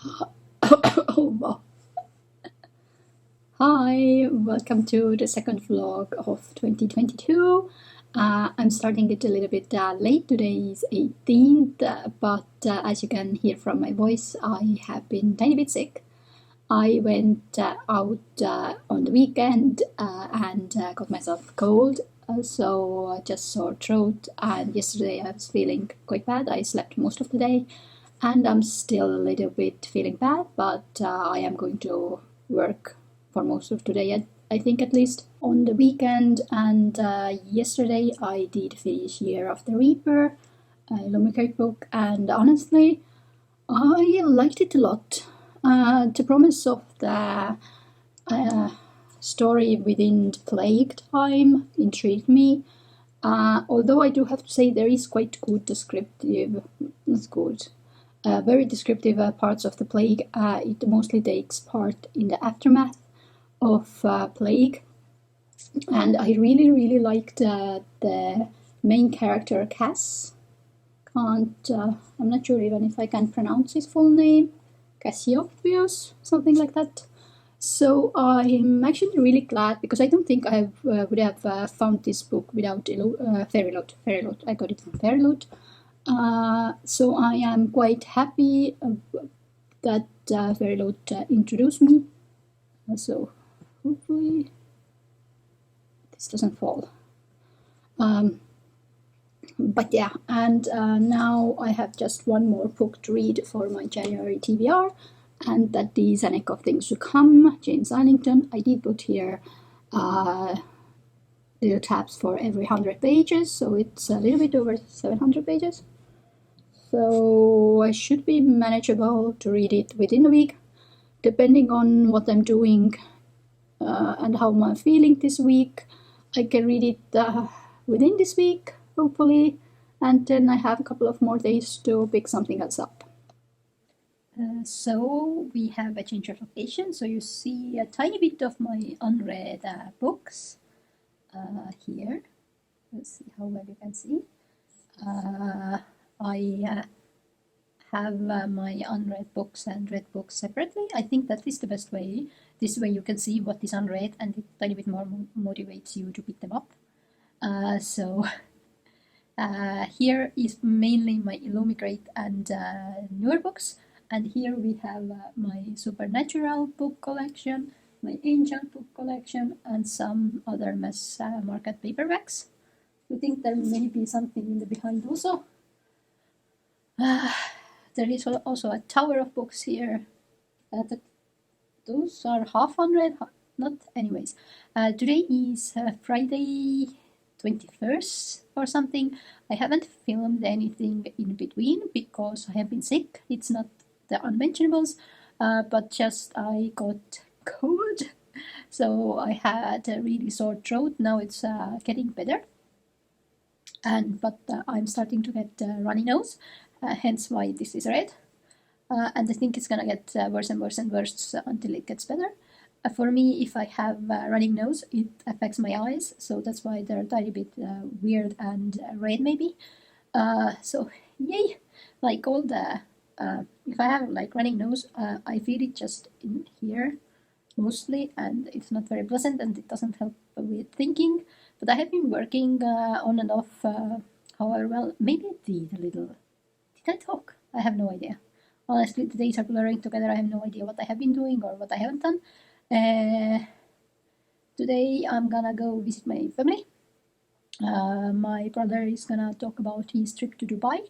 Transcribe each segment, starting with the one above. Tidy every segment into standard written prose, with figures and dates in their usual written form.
Oh, wow. Hi, welcome to the second vlog of 2022. I'm starting it a little bit late. Today is 18th, but as you can hear from my voice, I have been a tiny bit sick. I went out on the weekend and got myself cold, so just sore throat. And yesterday I was feeling quite bad. I slept most of the day, and I'm still a little bit feeling bad, but I am going to work for most of today, I think, at least on the weekend. And yesterday I did finish Year of the Reaper, a Lumicate book, and honestly, I liked it a lot. The promise of the story within the plague time intrigued me. Although I do have to say there is quite good descriptive, that's good, very descriptive parts of the plague. It mostly takes part in the aftermath of plague, and I really liked the main character Cass. I'm not sure even if I can pronounce his full name. Cassiopeus, something like that. So I'm actually really glad, because I don't think I would have found this book without Fairyloot. Fairyloot. I got it from Fairyloot. So I am quite happy that Fairyloot introduced me. So hopefully this doesn't fall. But yeah, and now I have just one more book to read for my January TBR, and that is An Echo of Things to Come, James Arlington. I did put here little tabs for every 100 pages, so it's a little bit over 700 pages. So I should be manageable to read it within a week, depending on what I'm doing and how I'm feeling this week. I can read it within this week, hopefully, and then I have a couple of more days to pick something else up. So we have a change of location, so you see a tiny bit of my unread books here. Let's see how well you can see. I have my unread books and read books separately. I think that is the best way. This way you can see what is unread, and it a tiny bit more motivates you to pick them up. So here is mainly my Illumicrate and newer books, and here we have my Supernatural book collection, my Angel book collection, and some other mass market paperbacks. I think there may be something in the behind also. There is also a tower of books here. Those are half unread, not anyways. Today is Friday 21st or something. I haven't filmed anything in between because I have been sick. It's not the unmentionables, but just I got cold, so I had a really sore throat. Now it's getting better, but I'm starting to get runny nose, hence why this is red. And I think it's gonna get worse and worse and worse until it gets better. For me, if I have running nose, it affects my eyes, so that's why they're a tiny bit weird and red maybe. So yay! Like all the if I have like running nose, I feel it just in here mostly, and it's not very pleasant, and it doesn't help with thinking. But I have been working on and off. However, well, maybe I did a little. Did I talk? I have no idea. Honestly, the days are blurring together. I have no idea what I have been doing or what I haven't done. Today I'm gonna go visit my family. My brother is gonna talk about his trip to Dubai,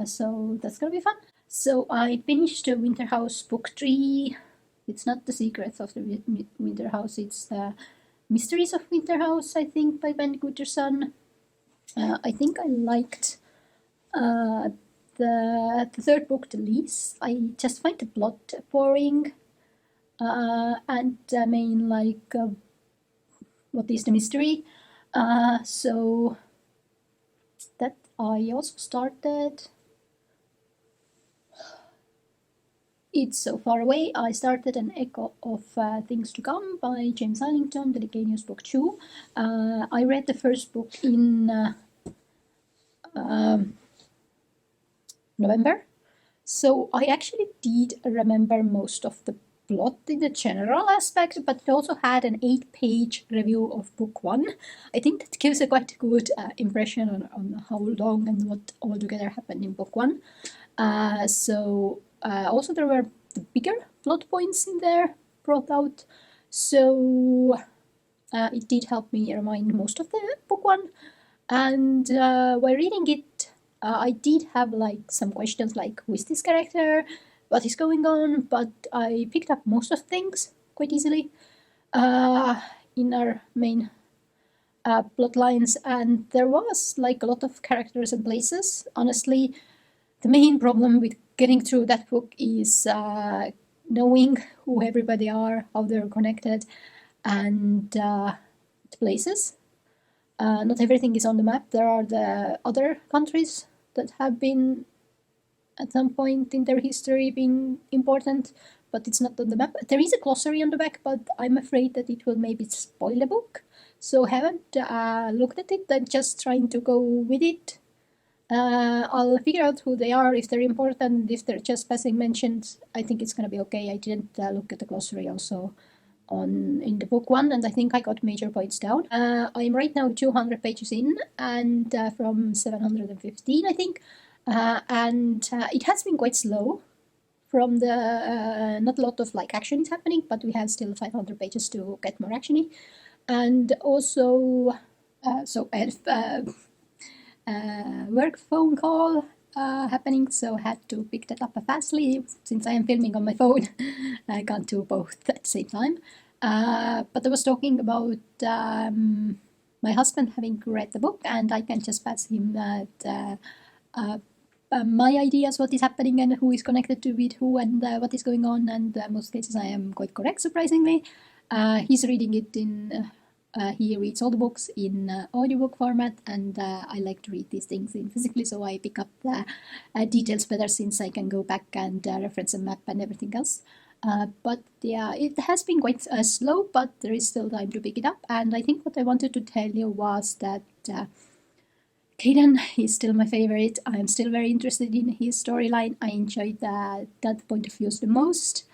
so that's gonna be fun. So I finished Winter House Book 3. It's not The Secrets of the Winter House, it's The Mysteries of Winter House, I think, by Ben Gutterson. I think I liked the third book the least. I just find the plot boring, and I mean, like, what is the mystery? So that I also started. It's So Far Away. I started An Echo of Things to Come by James Arlington, the Licanius Book 2. I read the first book in November, So I actually did remember most of the plot in the general aspect, but it also had an 8-page review of book one. I think that gives a quite good impression on how long and what altogether happened in book one. Also there were the bigger plot points in there brought out. So it did help me remind most of the book one. And while reading it, I did have like some questions like, who is this character? What is going on? But I picked up most of things quite easily in our main plot lines, and there was like a lot of characters and places. Honestly, the main problem with getting through that book is knowing who everybody are, how they're connected, and the places. Not everything is on the map. There are the other countries that have been at some point in their history being important, but it's not on the map. There is a glossary on the back, but I'm afraid that it will maybe spoil the book. So haven't looked at it. I'm just trying to go with it. I'll figure out who they are, if they're important, if they're just passing mentions. I think it's gonna be okay. I didn't look at the glossary also in the book one, and I think I got major points down. I'm right now 200 pages in, and from 715, I think, and it has been quite slow. From the not a lot of like action is happening, but we have still 500 pages to get more actiony, and also so I had work phone call happening, so I had to pick that up fastly. Since I am filming on my phone, I can't do both at the same time. But I was talking about my husband having read the book, and I can just pass him my ideas, what is happening and who is connected to with who and what is going on. And most cases I am quite correct, surprisingly. He's reading it in he reads all the books in audiobook format, and I like to read these things in physically, so I pick up the details better since I can go back and reference a map and everything else. But yeah, it has been quite slow, but there is still time to pick it up. And I think what I wanted to tell you was that Caden is still my favorite. I'm still very interested in his storyline. I enjoyed that point of view the most.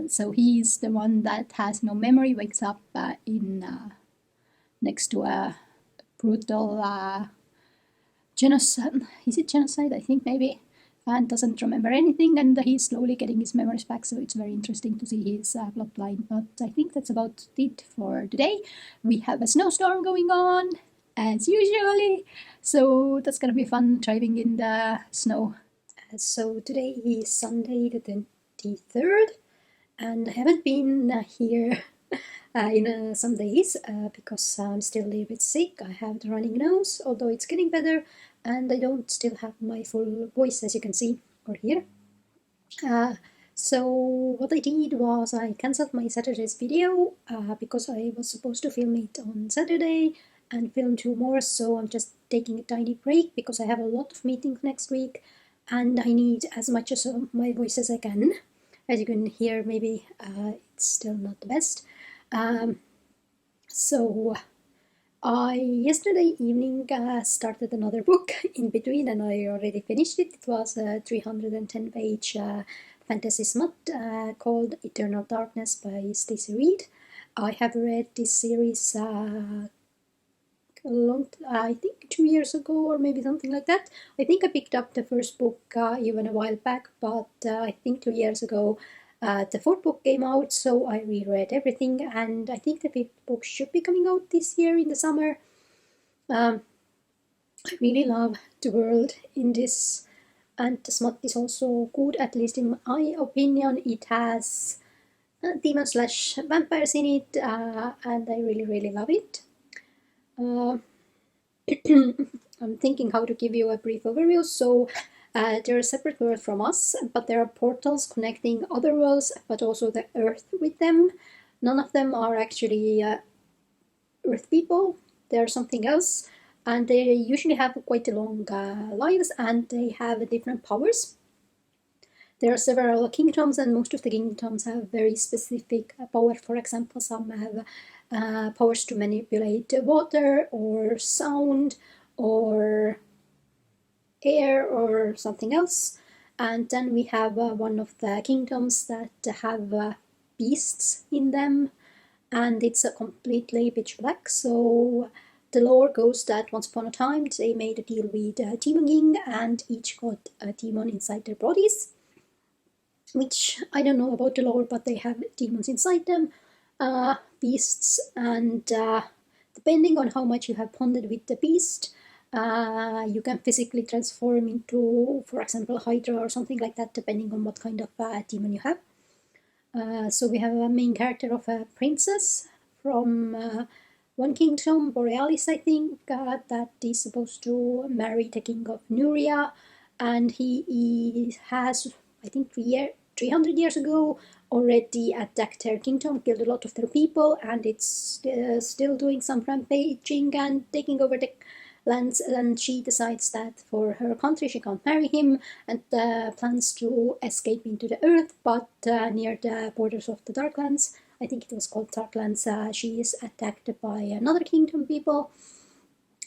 So he's the one that has no memory, wakes up in next to a brutal genocide. Is it genocide? I think maybe. And doesn't remember anything, and he's slowly getting his memories back, so it's very interesting to see his plot line. But I think that's about it for today. We have a snowstorm going on, as usually, so that's gonna be fun driving in the snow. So today is Sunday the 23rd, and I haven't been here in some days because I'm still a little bit sick. I have the running nose, although it's getting better, and I don't still have my full voice, as you can see or hear. So what I did was I cancelled my Saturday's video because I was supposed to film it on Saturday and film 2 more, so I'm just taking a tiny break because I have a lot of meetings next week and I need as much of my voice as I can. As you can hear, maybe it's still not the best. So I yesterday evening started another book in between, and I already finished it. It was a 310-page fantasy smut called Eternal Darkness by Stacey Reid. I have read this series I think 2 years ago or maybe something like that. I think I picked up the first book even a while back, but I think 2 years ago the 4th book came out, so I reread everything, and I think the 5th book should be coming out this year in the summer. I really love the world in this, and the smut is also good, at least in my opinion. It has demons/vampires in it, and I really love it. I'm thinking how to give you a brief overview. So they're a separate world from us, but there are portals connecting other worlds, but also the Earth with them. None of them are actually Earth people. They're something else, and they usually have quite long lives, and they have different powers. There are several kingdoms, and most of the kingdoms have very specific power. For example, some have powers to manipulate water or sound or air or something else. And then we have one of the kingdoms that have beasts in them, and it's a completely pitch black. So the lore goes that once upon a time they made a deal with Demon King, and each got a demon inside their bodies. Which I don't know about the lore, but they have demons inside them, beasts, and depending on how much you have bonded with the beast, you can physically transform into, for example, Hydra or something like that, depending on what kind of demon you have. So we have a main character of a princess from one kingdom, Borealis, I think, that is supposed to marry the king of Nuria, and he has, I think, 300 years ago already attacked their kingdom, killed a lot of their people, and it's still doing some rampaging and taking over the lands. And she decides that for her country she can't marry him, and plans to escape into the earth, but near the borders of the Darklands, I think it was called Darklands, she is attacked by another kingdom people,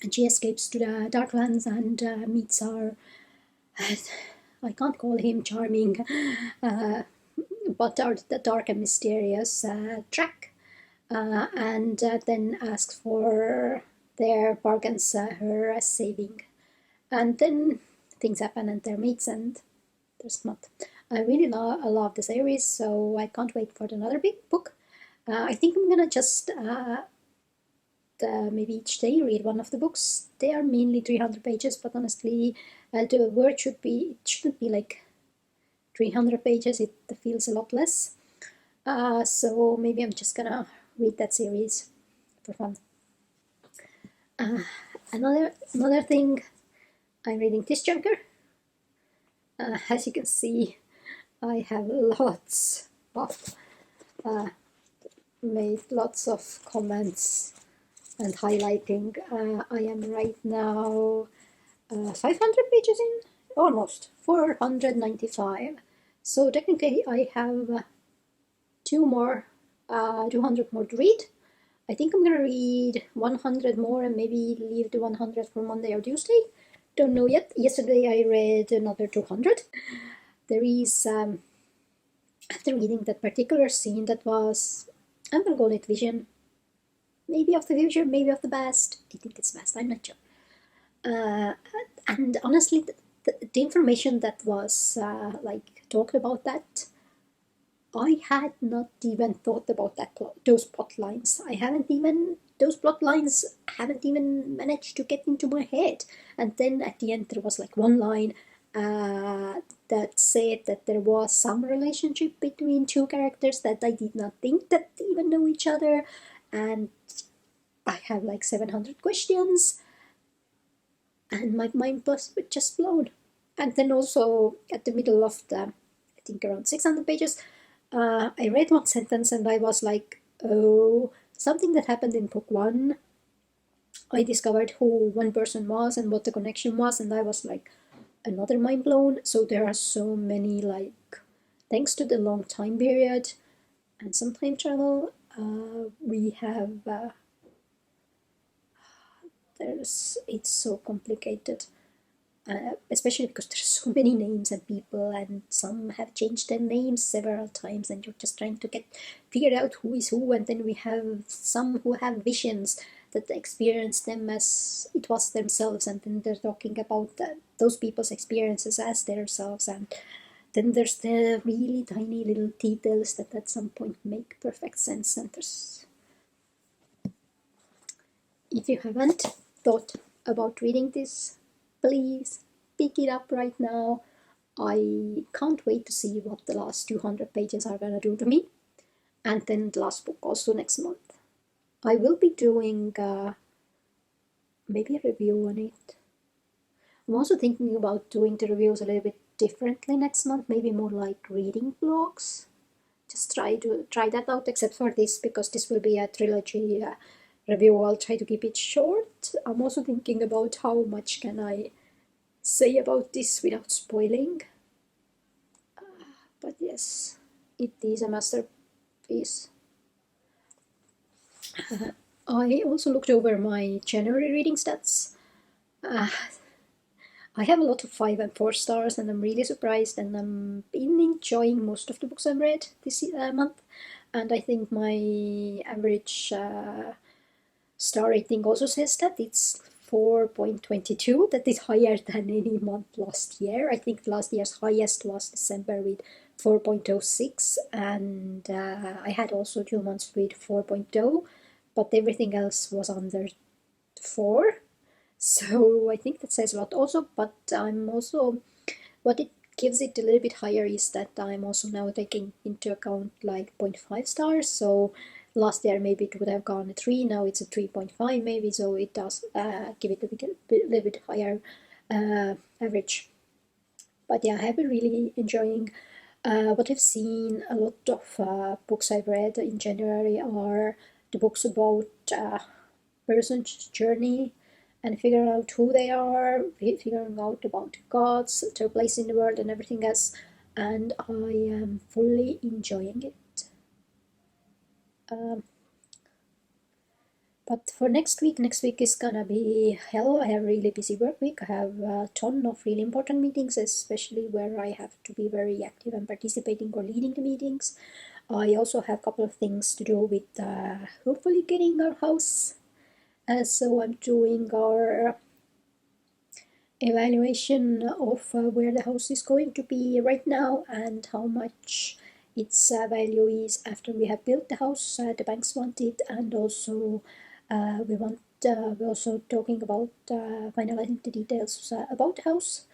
and she escapes to the Darklands and meets our I can't call him charming, but the dark and mysterious Drac, and then asks for their bargains, her saving. And then things happen and they're mates, and there's not. I really love the series, so I can't wait for another big book. I think I'm gonna just maybe each day read one of the books. They are mainly 300 pages, but honestly, the word shouldn't be like 300 pages. It feels a lot less. So maybe I'm just gonna read that series for fun. Another thing, I'm reading this Junker. As you can see, I have lots of made lots of comments and highlighting. I am right now 500 pages in, almost 495. So technically I have 200 more to read. I think I'm gonna read 100 more and maybe leave the 100 for Monday or Tuesday. Don't know yet. Yesterday I read another 200. There is, after reading that particular scene that was, I'm gonna call it vision. Maybe of the future, maybe of the past. I think it's past, I'm not sure. And honestly, the information that was talked about that, I had not even thought about those plot lines. Those plot lines haven't even managed to get into my head. And then at the end there was like one line that said that there was some relationship between two characters that I did not think that they even know each other. And I have like 700 questions. And my mind was just blown. And then also at the middle of I think around 600 pages, I read one sentence and I was like, oh, something that happened in book one. I discovered who one person was and what the connection was, and I was like, another mind blown. So there are so many, thanks to the long time period and some time travel, we have it's so complicated, especially because there's so many names and people, and some have changed their names several times, and you're just trying to figure out who is who. And then we have some who have visions that experience them as it was themselves, and then they're talking about those people's experiences as themselves. And then there's the really tiny little details that at some point make perfect sense. And if you haven't thought about reading this, please pick it up right now. I can't wait to see what the last 200 pages are gonna do to me. And then the last book also next month. I will be doing maybe a review on it. I'm also thinking about doing the reviews a little bit differently next month, maybe more like reading blogs. Just try that out, except for this, because this will be a trilogy review. I'll try to keep it short. I'm also thinking about how much can I say about this without spoiling. But yes, it is a masterpiece. I also looked over my January reading stats. I have a lot of 5 and 4 stars, and I'm really surprised, and I'm been enjoying most of the books I've read this month. And I think my average star rating also says that it's 4.22. That is higher than any month last year. I think last year's highest was December with 4.06, and I had also 2 months with 4.0, but everything else was under 4. So I think that says a lot also, but I'm also, what it gives it a little bit higher is that I'm also now taking into account like 0.5 stars. So last year maybe it would have gone a 3, now it's a 3.5 maybe, so it does give it a little bit higher average. But yeah, I have been really enjoying what I've seen. A lot of books I've read in January are the books about person's journey and figuring out who they are, figuring out about gods, their place in the world, and everything else. And I am fully enjoying it. But for next week is gonna be hell. I have a really busy work week. I have a ton of really important meetings, especially where I have to be very active and participating or leading the meetings. I also have a couple of things to do with hopefully getting our house. So I'm doing our evaluation of where the house is going to be right now and how much its value is after we have built the house. The banks want it, and also we're also talking about finalizing the details about the house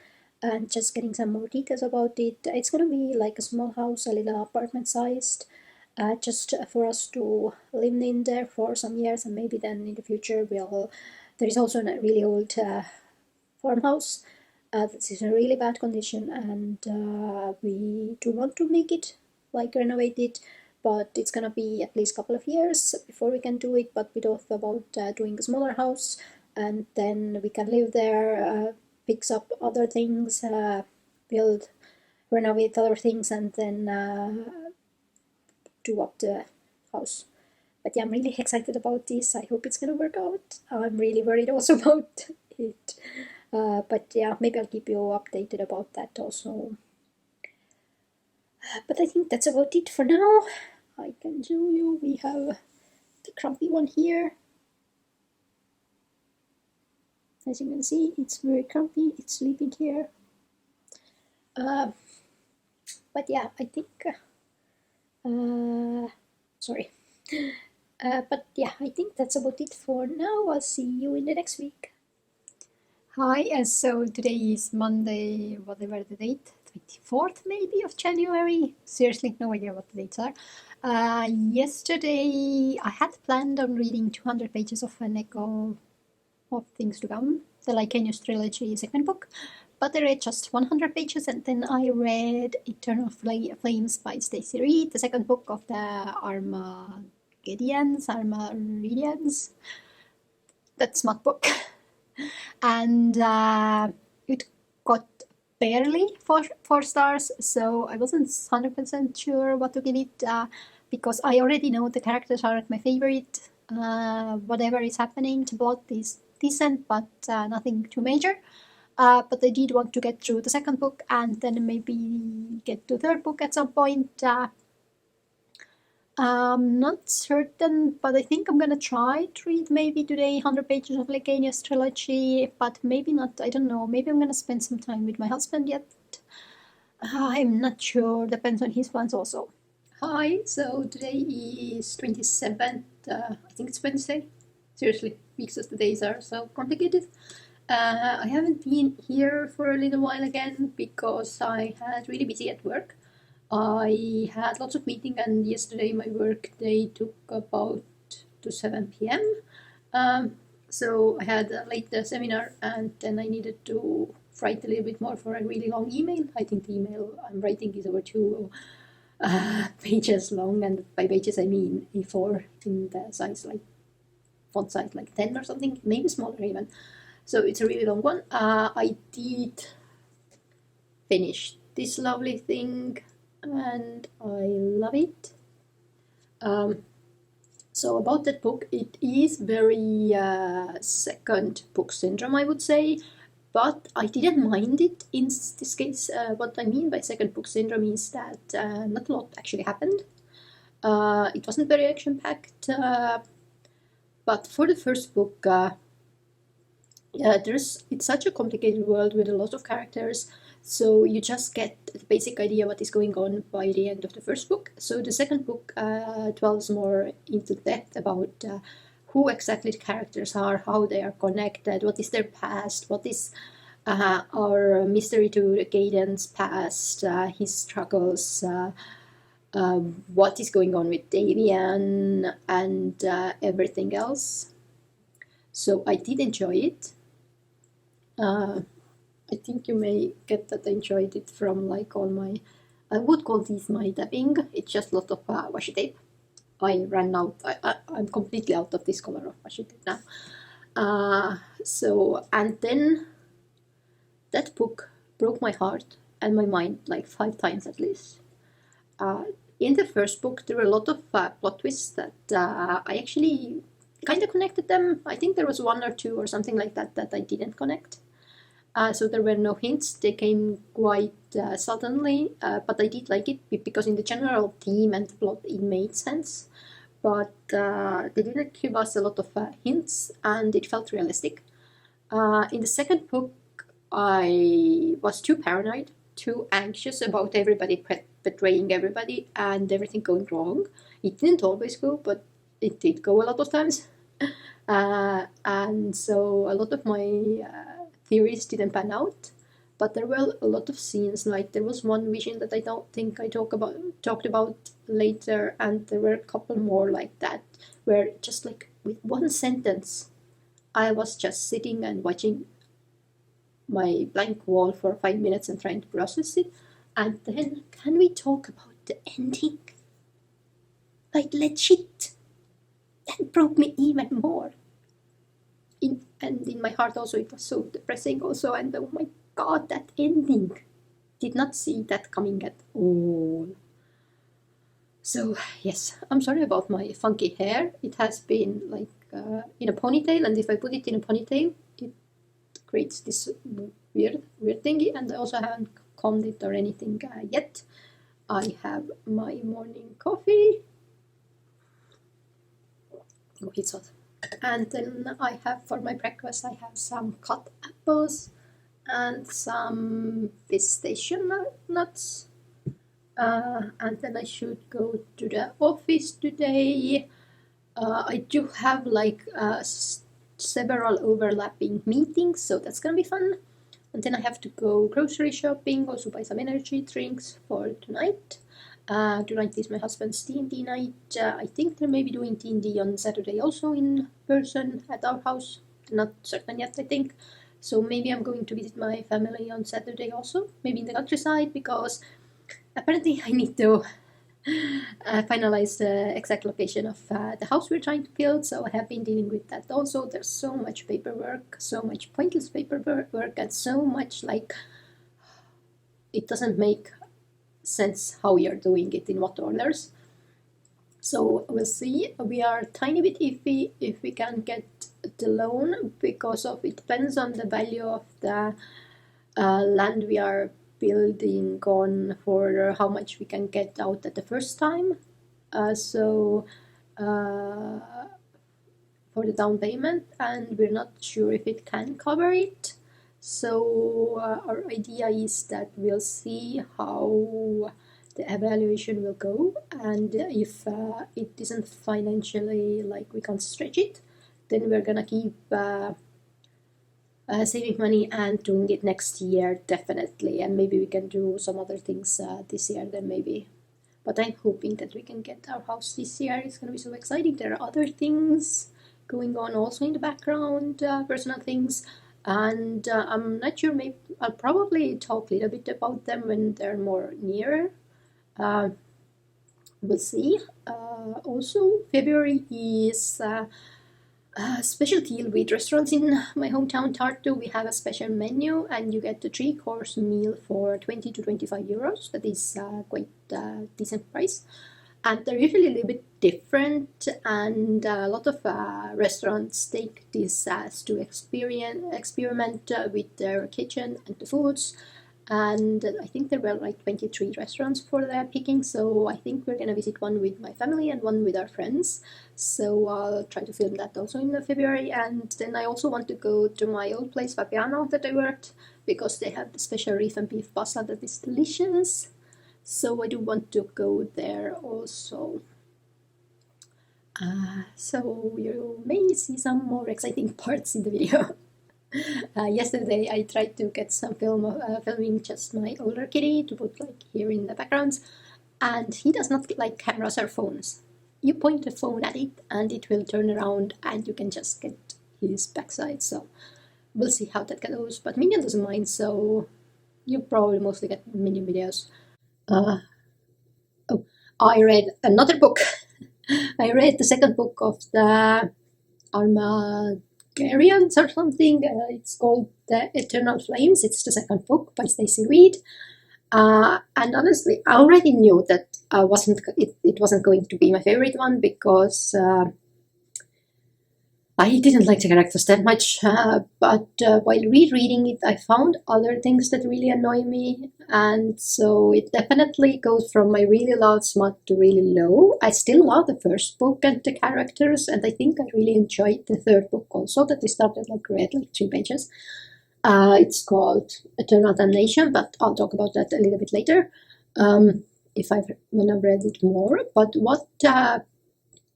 and just getting some more details about it. It's gonna be like a small house, a little apartment sized, just for us to live in there for some years, and maybe then in the future there is also a really old farmhouse that's in a really bad condition, and we do want to make it, like, renovate it, but it's gonna be at least a couple of years before we can do it. But we thought about doing a smaller house, and then we can live there, fix up other things, build, renovate other things, and then do up the house. But yeah, I'm really excited about this. I hope it's gonna work out. I'm really worried also about it. But yeah, maybe I'll keep you updated about that also. But I think that's about it for now. I can show you, we have the Crumpy one here. As you can see, it's very crumpy, it's sleeping here. But yeah, I think, sorry. But yeah, I think that's about it for now. I'll see you in the next week. Hi, and so today is Monday, whatever the date, 24th maybe of January. Seriously, no idea what the dates are. Yesterday I had planned on reading 200 pages of an echo of Things to Come, the Lycanius trilogy second book, but I read just 100 pages, and then I read Eternal Flames by Stacey Reid, the second book of the Armageddons, that smut book. And it got barely 4 stars, so I wasn't 100% sure what to give it, because I already know the characters aren't my favorite. Whatever is happening, the plot is decent, but nothing too major. But I did want to get through the second book and then maybe get to the third book at some point. I'm not certain, but I think I'm gonna try to read maybe today 100 pages of Lycanius trilogy, but maybe not. I don't know. Maybe I'm gonna spend some time with my husband yet. I'm not sure. Depends on his plans also. Hi, so today is 27th. I think it's Wednesday. Seriously, weeks as the days are so complicated. I haven't been here for a little while again because I had really busy at work. I had lots of meetings, and yesterday my work day took about to 7 p.m. So I had a late seminar, and then I needed to write a little bit more for a really long email. I think the email I'm writing is over 2 pages long, and by pages I mean A4 in the size, like font size like 10 or something, maybe smaller even. So it's a really long one. I did finish this lovely thing, and I love it. So about that book, it is very second book syndrome, I would say. but I didn't mind it in this case. What I mean by second book syndrome is that not a lot actually happened. It wasn't very action-packed, but for the first book, it's such a complicated world with a lot of characters, so you just get the basic idea what is going on by the end of the first book. So the second book delves more into depth about who exactly the characters are, how they are connected, what is their past, what is our mystery to Gaden's past, his struggles, what is going on with Davian, and everything else. So I did enjoy it. I think you may get that I enjoyed it from like all my, I would call these my dubbing. It's just a lot of washi tape. I ran out, I'm completely out of this color of washi tape now. And then that book broke my heart and my mind like 5 times at least. In the first book, there were a lot of plot twists that I actually kind of connected them. I think there was 1 or 2 or something like that that I didn't connect. So there were no hints. They came quite suddenly, but I did like it because in the general theme and the plot it made sense. But they didn't give us a lot of hints, and it felt realistic. In the second book, I was too paranoid, too anxious about everybody betraying everybody and everything going wrong. It didn't always go, but it did go a lot of times. And so a lot of my theories didn't pan out. But there were a lot of scenes, like there was one vision that I don't think I talked about later, and there were a couple more like that, where just like with 1 sentence, I was just sitting and watching my blank wall for 5 minutes and trying to process it. And then, can we talk about the ending? Like legit, that broke me even more. And in my heart also, it was so depressing also, and oh my god, that ending. Did not see that coming at all. So yes, I'm sorry about my funky hair. It has been like in a ponytail, and if I put it in a ponytail, it creates this weird thingy, and I also haven't combed it or anything yet. I have my morning coffee. Oh, it's hot. And then I have for my breakfast, I have some cut apples and some pistachio nuts. And then I should go to the office today. I do have like several overlapping meetings, so that's gonna be fun. And then I have to go grocery shopping, also buy some energy drinks for tonight. Tonight is my husband's D&D night. I think they may be doing D&D on Saturday also in person at our house. Not certain yet, I think. So maybe I'm going to visit my family on Saturday also, maybe in the countryside, because apparently I need to finalize the exact location of the house we're trying to build. So I have been dealing with that also. There's so much paperwork, so much pointless paperwork, and so much like it doesn't make sense how you're doing it in what orders. So we'll see. We are tiny bit iffy if we can get the loan, because of it depends on the value of the land we are building on, for how much we can get out at the first time. For the down payment, and we're not sure if it can cover it. So our idea is that we'll see how the evaluation will go, and if it isn't financially like we can't stretch it, then we're gonna keep saving money and doing it next year definitely, and maybe we can do some other things this year then maybe. But I'm hoping that we can get our house this year. It's gonna be so exciting. There are other things going on also in the background, personal things. And I'm not sure, maybe I'll probably talk a little bit about them when they're more nearer. We'll see. Also, February is a special deal with restaurants in my hometown, Tartu. We have a special menu, and you get a 3-course meal for 20 to 25 euros. That is quite a decent price. and they're usually a little bit different, and a lot of restaurants take this as to experiment with their kitchen and the foods. And I think there were like 23 restaurants for the picking, so I think we're gonna visit one with my family and one with our friends. So I'll try to film that also in February. And then I also want to go to my old place Fabiano that I worked, because they have the special reef and beef pasta that is delicious. So I do want to go there also. So you may see some more exciting parts in the video. Yesterday I tried to get some filming just my older kitty to put like here in the background, and he does not like cameras or phones. You point the phone at it and it will turn around and you can just get his backside. So we'll see how that goes. But Minion doesn't mind, so you probably mostly get Minion videos. Oh, I read another book. I read the second book of the Armageddons or something. It's called The Eternal Flames. It's the second book by Stacey Reid. And honestly, I already knew that it wasn't going to be my favorite one, because I didn't like the characters that much, but while rereading it, I found other things that really annoy me, and so it definitely goes from my really loud smut to really low. I still love the first book and the characters, and I think I really enjoyed the third book also, that I started read like 3 pages. It's called Eternal Damnation, but I'll talk about that a little bit later, when I've read it more. But what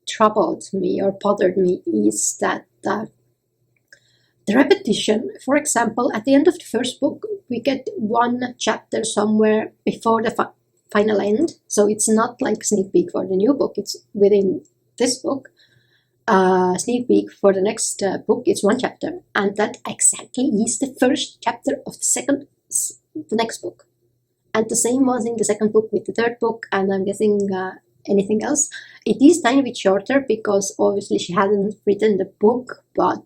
troubled me or bothered me is that the repetition. For example, at the end of the first book, we get one chapter somewhere before the final end, so it's not like sneak peek for the new book, it's within this book. Sneak peek for the next book, it's one chapter, and that exactly is the first chapter of the next book. And the same was in the second book with the third book, and I'm guessing anything else. It is tiny bit shorter because obviously she hadn't written the book, but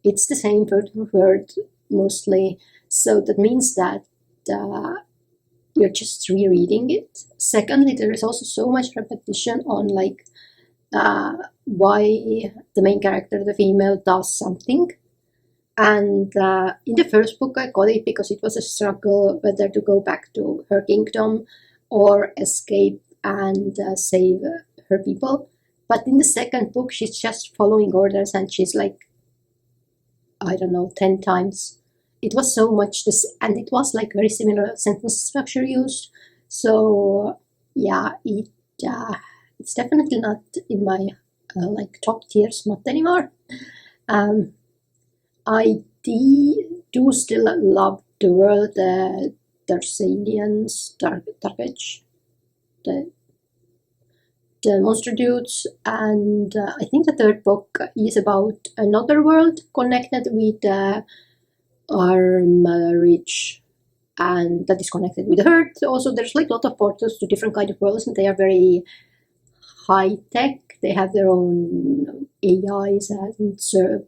it's the same word for word mostly. So that means that you're just rereading it. Secondly, there is also so much repetition on like why the main character, the female, does something. And in the first book I got it because it was a struggle whether to go back to her kingdom or escape and save her people. But in the second book she's just following orders, and she's like, I don't know, 10 times. It was so much this, and it was like very similar sentence structure used. So yeah, it's definitely not in my like top tier smut anymore. I do still love the world, the Darsalians, Dark Age, the monster dudes, and I think the third book is about another world connected with our marriage, and that is connected with Earth. Also, there's like a lot of portals to different kind of worlds, and they are very high tech. They have their own AIs and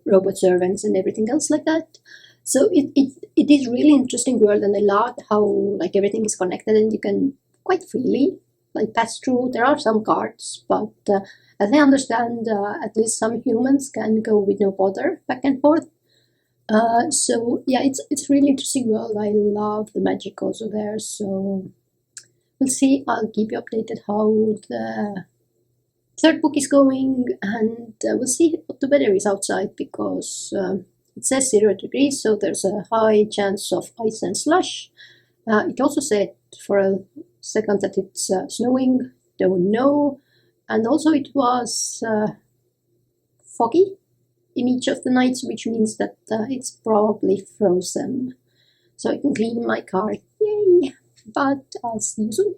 robot servants and everything else like that. So it is really interesting world, and I love how like everything is connected, and you can quite freely like pass through. There are some guards, but as I understand, at least some humans can go with no bother back and forth. So yeah, it's really interesting world. I love the magic also there. So we'll see. I'll keep you updated how the third book is going, and we'll see what the weather is outside, because it says 0 degrees, so there's a high chance of ice and slush. It also said for a second that it's snowing, don't know, and also it was foggy in each of the nights, which means that it's probably frozen. So I can clean my car, yay! But I'll see you soon.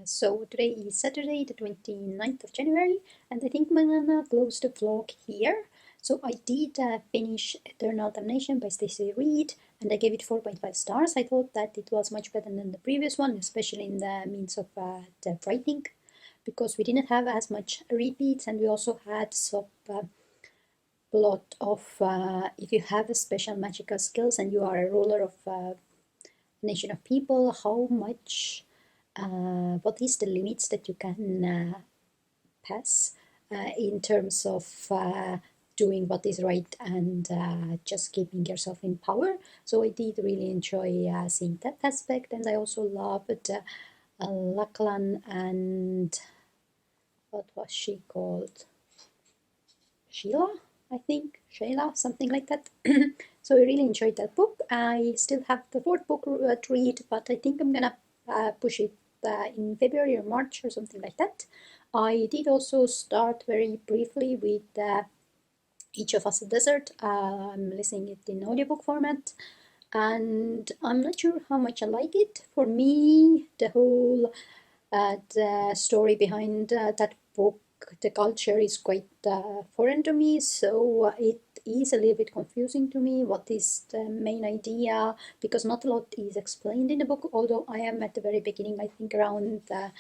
So today is Saturday, the 29th of January, and I think I'm gonna close the vlog here. So I did finish Eternal Damnation by Stacey Reid, and I gave it 4.5 stars. I thought that it was much better than the previous one, especially in the means of the writing, because we didn't have as much repeats, and we also had some plot of if you have a special magical skills and you are a ruler of a nation of people, how much what is the limits that you can pass in terms of doing what is right and just keeping yourself in power. So I did really enjoy seeing that aspect, and I also loved Lachlan and what was she called? Sheila, I think. Sheila, something like that. So I really enjoyed that book. I still have the fourth book to read, but I think I'm gonna push it in February or March or something like that. I did also start very briefly with Each of Us a Desert. I'm listening it in audiobook format, and I'm not sure how much I like it. For me, the whole the story behind that book, the culture is quite foreign to me, so it is a little bit confusing to me. What is the main idea? Because not a lot is explained in the book, although I am at the very beginning, I think around the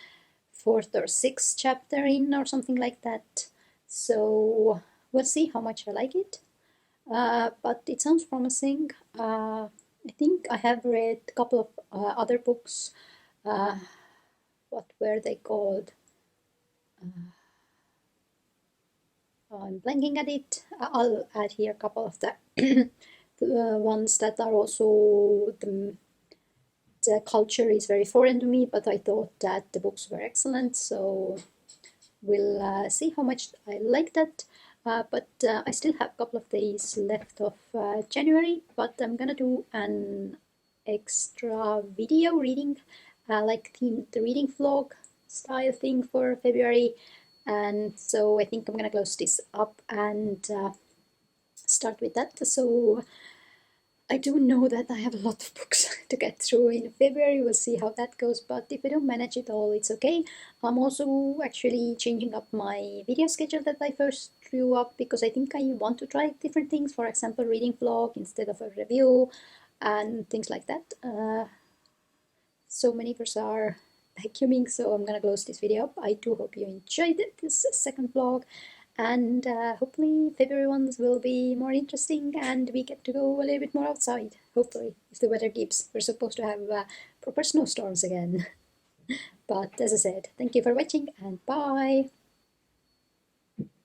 fourth or sixth chapter in or something like that. So we'll see how much I like it. But it sounds promising. I think I have read a couple of other books. What were they called? I'm blanking at it. I'll add here a couple of the ones that are also the culture is very foreign to me, but I thought that the books were excellent. So we'll see how much I like that. But I still have a couple of days left of January, but I'm gonna do an extra video reading, like the reading vlog style thing for February. And so I think I'm gonna close this up and start with that. So I do know that I have a lot of books to get through in February. We'll see how that goes, but if I don't manage it all, it's okay. I'm also actually changing up my video schedule that I first drew up, because I think I want to try different things. For example, reading vlog instead of a review and things like that. So many of us are vacuuming, so I'm gonna close this video up. I do hope you enjoyed it, this second vlog, and hopefully February ones will be more interesting and we get to go a little bit more outside, hopefully, if the weather keeps. We're supposed to have proper snowstorms again. But as I said, thank you for watching and bye!